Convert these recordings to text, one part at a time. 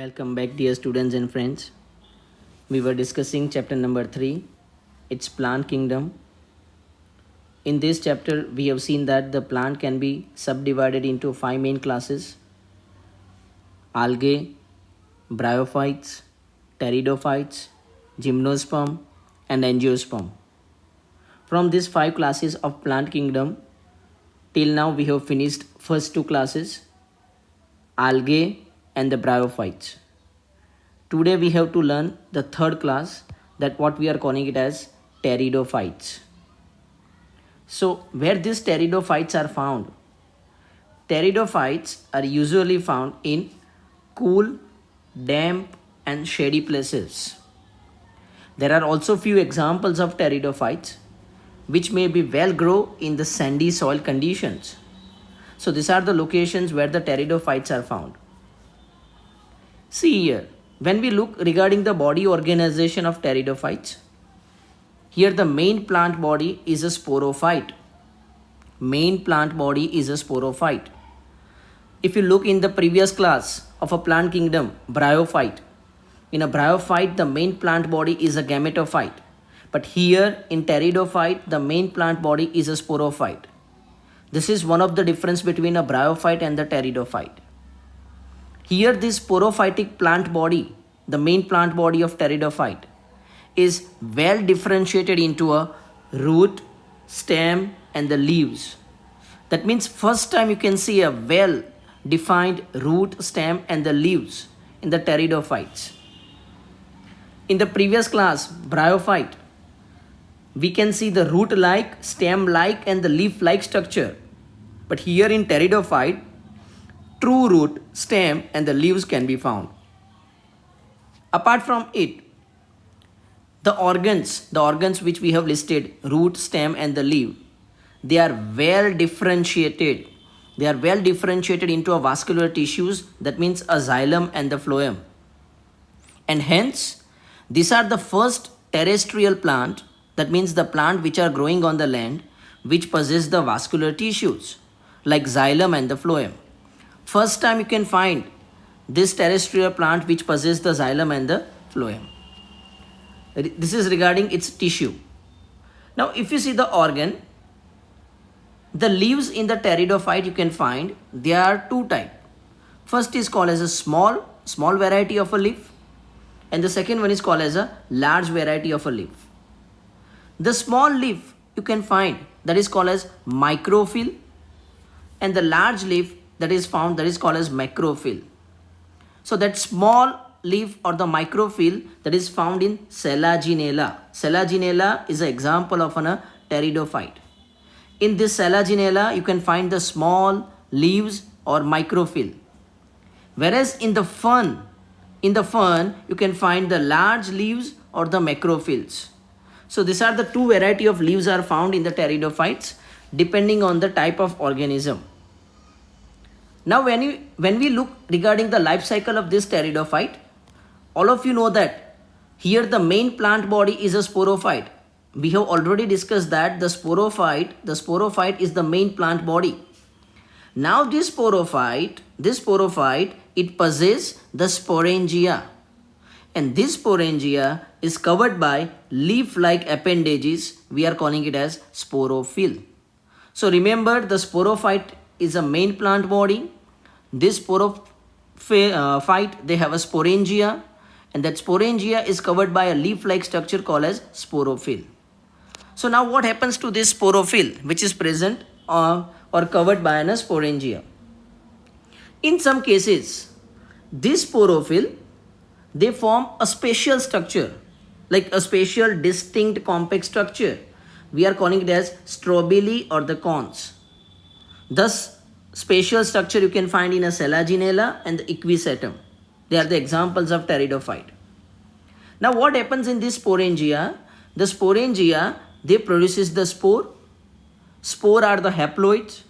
Welcome back, dear students and friends. We were discussing chapter number 3, its plant kingdom. In this chapter, we have seen that the plant can be subdivided into 5 main classes: algae, bryophytes, pteridophytes, gymnosperm, and angiosperm. From these 5 classes of plant kingdom, till now we have finished first 2 classes, algae and the bryophytes. Today we have to learn the third class, that what we are calling it as pteridophytes. So where these pteridophytes are found? Pteridophytes are usually found in cool, damp and shady places. There are also few examples of pteridophytes which may be well grow in the sandy soil conditions. So these are the locations where the pteridophytes are found. See here, when we look regarding the body organization of pteridophytes, here the main plant body is a sporophyte. Main plant body is a sporophyte. If you look in the previous class of a plant kingdom, bryophyte, in a bryophyte the main plant body is a gametophyte. But here in pteridophyte the main plant body is a sporophyte. This is one of the difference between a bryophyte and the pteridophyte. Here this sporophytic plant body, the main plant body of pteridophyte, is well differentiated into a root, stem and the leaves. That means first time you can see a well defined root, stem and the leaves in the pteridophytes. In the previous class, bryophyte, we can see the root like, stem like and the leaf like structure. But here in pteridophyte, true root, stem and the leaves can be found. Apart from it, the organs which we have listed, root, stem and the leaf, they are well differentiated. They are well differentiated into a vascular tissues, that means a xylem and the phloem. And hence, these are the first terrestrial plant, that means the plant which are growing on the land, which possess the vascular tissues like xylem and the phloem. First time you can find this terrestrial plant which possess the xylem and the phloem. This is regarding its tissue. Now if you see the organ, the leaves in the pteridophyte you can find, there are two types. First is called as a small variety of a leaf, and the second one is called as a large variety of a leaf. The small leaf you can find, that is called as microphyll, and the large leaf that is found, that is called as macrophyll. So that small leaf or the microphyll that is found in Selaginella. Selaginella is an example of a pteridophyte. In this Selaginella you can find the small leaves or microphyll. Whereas in the fern you can find the large leaves or the macrophylls. So these are the two variety of leaves are found in the pteridophytes depending on the type of organism. Now when we look regarding the life cycle of this pteridophyte, all of you know that here the main plant body is a sporophyte. We have already discussed that the sporophyte is the main plant body. Now this sporophyte, it possesses the sporangia. And this sporangia is covered by leaf-like appendages. We are calling it as sporophyll. So remember, the sporophyte is a main plant body. This sporophyte, they have a sporangia, and that sporangia is covered by a leaf-like structure called as sporophyll. So now what happens to this sporophyll which is present or covered by a sporangia? In some cases, this sporophyll, they form a special structure, like a special distinct compact structure. We are calling it as strobili or the cones. Thus, spatial structure you can find in a Selaginella and the Equisetum. They are the examples of pteridophyte. Now what happens in this sporangia? The sporangia, they produces the spore. Spore are the haploids.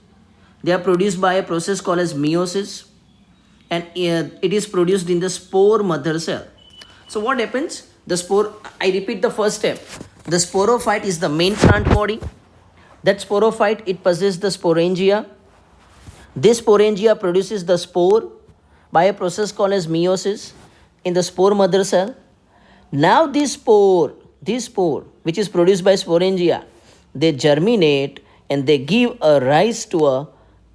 They are produced by a process called as meiosis, and it is produced in the spore mother cell. So what happens? The spore, I repeat the first step. The sporophyte is the main plant body. That sporophyte, it possesses the sporangia. This sporangia produces the spore by a process called as meiosis, in the spore mother cell. Now this spore which is produced by sporangia, they germinate and they give a rise to a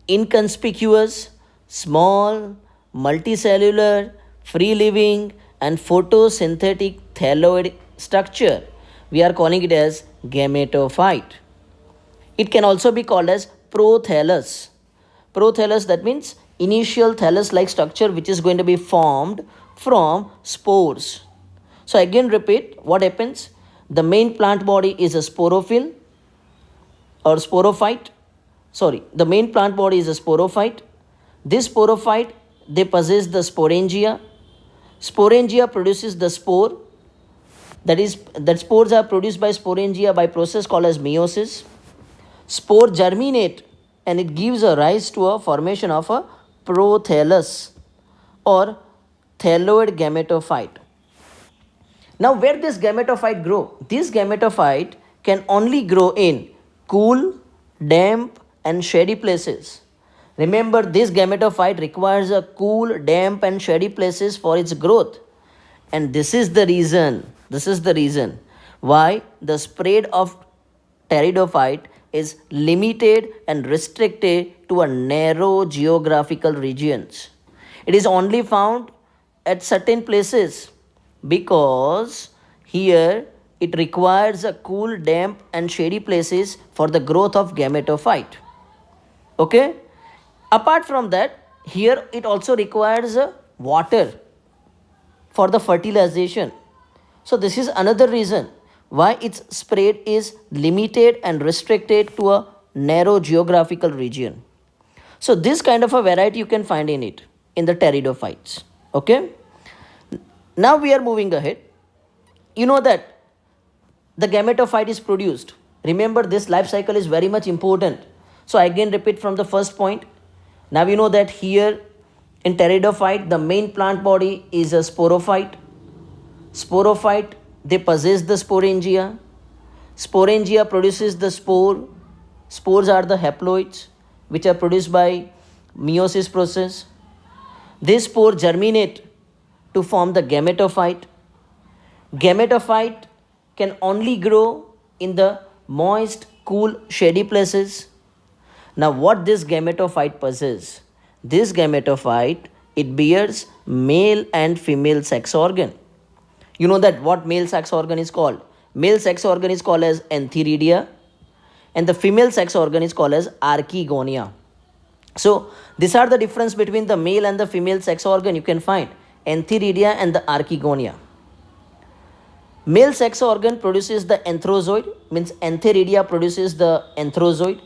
inconspicuous, small, multicellular, free living and photosynthetic thalloid structure. We are calling it as gametophyte. It can also be called as prothallus. Prothallus, that means initial thallus like structure which is going to be formed from spores. So again repeat what happens. The main plant body is a sporophyll or sporophyte. Sorry, the main plant body is a sporophyte. This sporophyte, they possess the sporangia. Sporangia produces the spore. That is, that spores are produced by sporangia by process called as meiosis. Spore germinate and it gives a rise to a formation of a prothallus or thalloid gametophyte. Now where this gametophyte grow? This gametophyte can only grow in cool, damp and shady places. Remember, this gametophyte requires a cool, damp and shady places for its growth. And this is the reason why the spread of pteridophyte is limited and restricted to a narrow geographical regions. It is only found at certain places because here it requires a cool, damp and shady places for the growth of gametophyte. Okay? Apart from that, here it also requires water for the fertilization. So this is another reason why its spread is limited and restricted to a narrow geographical region. So this kind of a variety you can find in it, in the pteridophytes. Okay? Now we are moving ahead. You know that the gametophyte is produced. Remember, this life cycle is very much important. So I again repeat from the first point. Now you know that here in pteridophyte, the main plant body is a sporophyte. Sporophyte, they possess the sporangia. Sporangia produces the spore. Spores are the haploids which are produced by meiosis process. This spore germinate to form the gametophyte. Gametophyte can only grow in the moist, cool, shady places. Now what this gametophyte possesses? This gametophyte, it bears male and female sex organ. You know that what male sex organ is called? Male sex organ is called as antheridia and the female sex organ is called as archegonia. So these are the difference between the male and the female sex organ you can find. Antheridia and the archegonia. Male sex organ produces the anthrozoid, means antheridia produces the anthrozoid.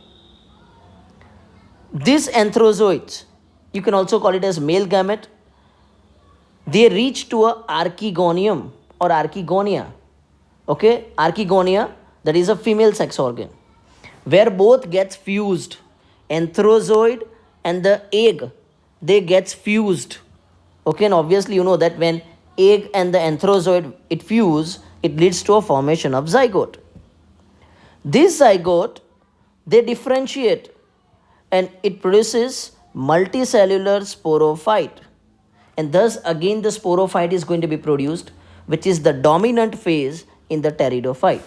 These anthrozoids, you can also call it as male gamete, they reach to a archegonium or archegonia. Okay, archegonia, that is a female sex organ, where both gets fused. Anthrozoid and the egg, they gets fused. Okay, and obviously you know that when egg and the anthrozoid it fuse, it leads to a formation of zygote. This zygote, they differentiate and it produces multicellular sporophyte. And thus again the sporophyte is going to be produced, which is the dominant phase in the pteridophyte.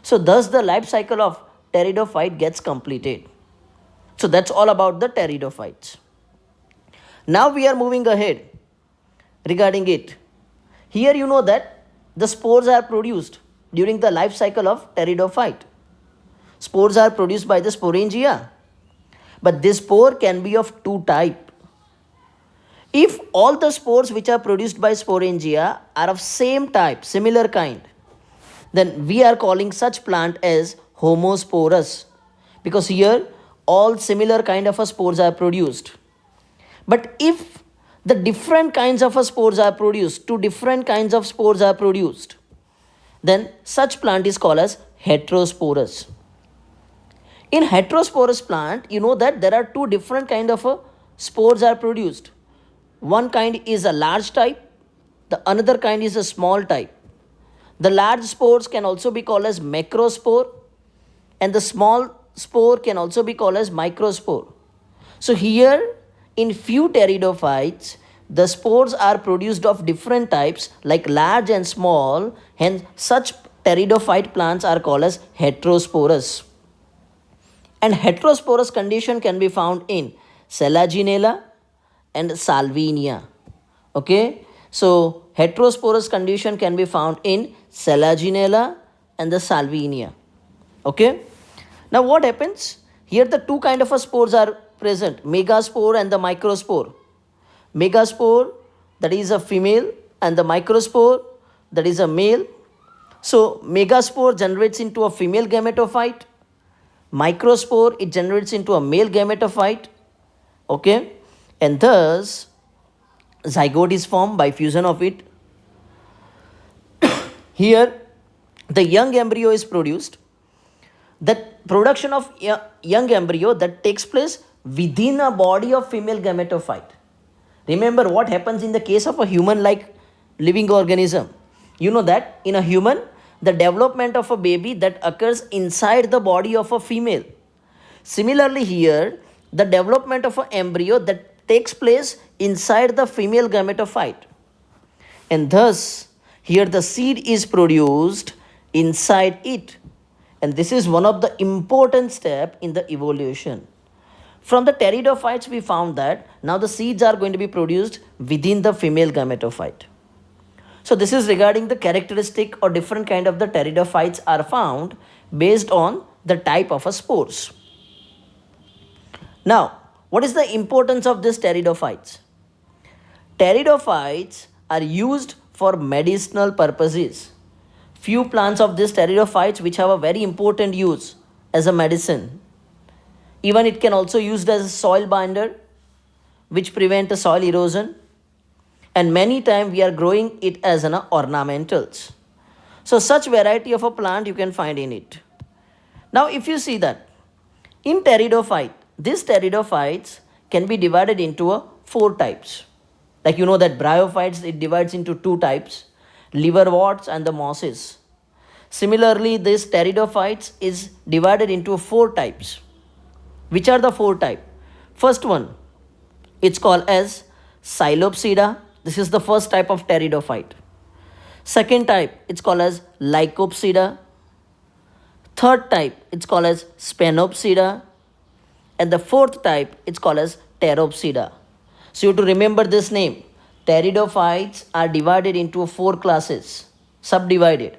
So thus the life cycle of pteridophyte gets completed. So that's all about the pteridophytes. Now we are moving ahead regarding it. Here you know that the spores are produced during the life cycle of pteridophyte. Spores are produced by the sporangia. But this spore can be of two types. If all the spores which are produced by sporangia are of same type, similar kind, then we are calling such plant as homosporous, because here all similar kind of spores are produced. But if the different kinds of spores are produced, two different kinds of spores are produced, then such plant is called as heterosporous. In heterosporous plant, you know that there are two different kind of spores are produced. One kind is a large type, the another kind is a small type. The large spores can also be called as macrospore and the small spore can also be called as microspore. So here in few pteridophytes, The spores are produced of different types like large and small, hence such pteridophyte plants are called as heterosporous. And heterosporous condition can be found in Selaginella and Salvinia. Okay, so heterosporous condition can be found in Selaginella and the Salvinia. Okay, now what happens? Here the two kind of spores are present, megaspore and the microspore. Megaspore, that is a female, and the microspore, that is a male. So megaspore generates into a female gametophyte, microspore it generates into a male gametophyte. Okay, and thus zygote is formed by fusion of it. Here the young embryo is produced. That production of young embryo that takes place within a body of female gametophyte. Remember what happens in the case of a human like living organism. You know that in a human, the development of a baby that occurs inside the body of a female. Similarly here, the development of an embryo that takes place inside the female gametophyte. And thus, here the seed is produced inside it. And this is one of the important step in the evolution. From the pteridophytes, we found that now the seeds are going to be produced within the female gametophyte. So this is regarding the characteristic or different kind of the pteridophytes are found based on the type of a spores. Now, what is the importance of these pteridophytes? Pteridophytes are used for medicinal purposes. Few plants of these pteridophytes which have a very important use as a medicine. Even it can also used as a soil binder which prevent a soil erosion, and many times we are growing it as an ornamentals. So such variety of a plant you can find in it. Now if you see that in pteridophyte, these pteridophytes can be divided into four types. Like you know that bryophytes, it divides into two types, liverworts and the mosses. Similarly, this pteridophytes is divided into four types. Which are the four types? First one, it's called as Psilopsida. This is the first type of pteridophyte. Second type, it's called as Lycopsida. Third type, it's called as Spanopsida. And the fourth type, it's called as Pteropsida. So you have to remember this name. Pteridophytes are divided into four classes, subdivided.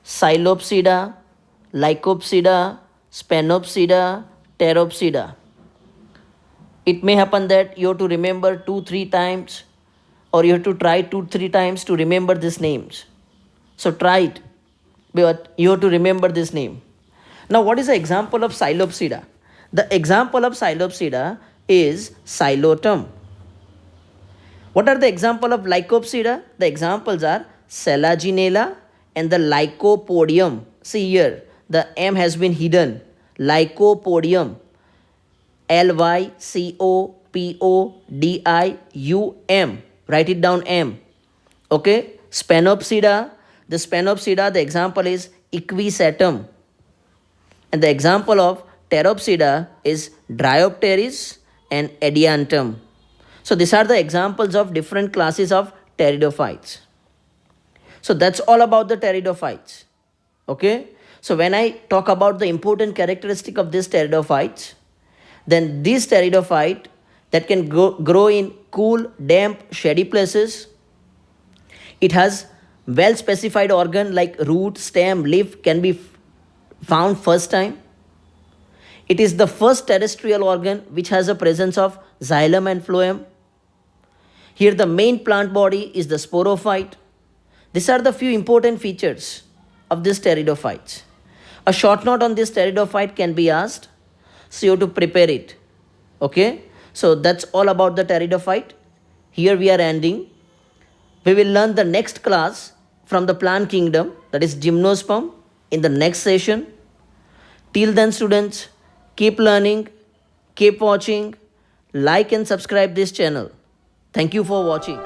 Psilopsida, Lycopsida, Spanopsida, Pteropsida. It may happen that you have to remember 2-3 times, or you have to try 2-3 times to remember these names. So try it, but you have to remember this name. Now what is the example of Psilopsida? The example of Psilopsida is Psilotum. What are the example of Lycopsida? The examples are Selaginella and the Lycopodium. See here, the M has been hidden. Lycopodium. Lycopodium. Write it down M. Okay. Spanopsida. The Spanopsida, the example is Equisetum. And the example of Pteropsida is Dryopteris and Adiantum. So these are the examples of different classes of pteridophytes. So that's all about the pteridophytes. Okay. So when I talk about the important characteristic of these pteridophytes, then this pteridophyte that can grow in cool, damp, shady places. It has well specified organ like root, stem, leaf can be found first time. It is the first terrestrial organ which has a presence of xylem and phloem. Here the main plant body is the sporophyte. These are the few important features of this pteridophytes. A short note on this pteridophyte can be asked, so you have to prepare it. Okay, so that's all about the pteridophyte. Here we are ending. We will learn the next class from the plant kingdom, that is gymnosperm, in the next session. Till then students, keep learning, keep watching, like and subscribe this channel. Thank you for watching.